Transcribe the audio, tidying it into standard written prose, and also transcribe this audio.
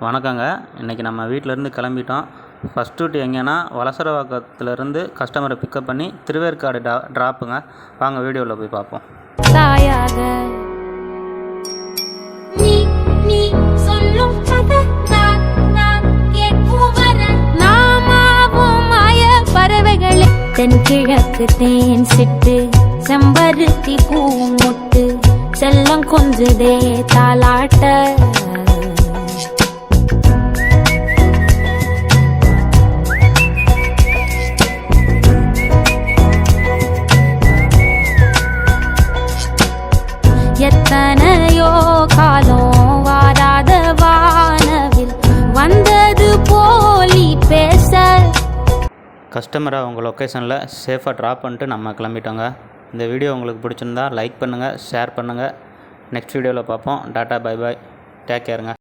வணக்கங்க. இன்றைக்கி நம்ம வீட்டிலேருந்து கிளம்பிட்டோம். ஃபஸ்ட் ரூட் எங்கேன்னா வலசரவாக்கத்துலேருந்து கஸ்டமரை பிக்கப் பண்ணி திருவேற்காடு ட்ராப்புங்க. வாங்க வீடியோவில் போய் பார்ப்போம். தாயாக நீ நீ சொல்லும் கதை நான் கேட்கும் வர நாமாவும் மாய பறவைகளே தென்கிழக்கு தேன் சிட்டு செம்பருத்தி பூ முட்டு செல்லம் கொஞ்சுதே தாலாட்ட எத்தனையோ காலம் வாராத வானவில் வந்தது போலி பேச. கஸ்டமரை அவங்க லொக்கேஷனில் சேஃபாக ட்ராப் பண்ணிட்டு நம்ம கிளம்பிட்டோங்க. இந்த வீடியோ உங்களுக்கு பிடிச்சிருந்தா லைக் பண்ணுங்கள், ஷேர் பண்ணுங்கள். நெக்ஸ்ட் வீடியோவில் பார்ப்போம். டாட்டா, பை பாய், டேக் கேருங்க.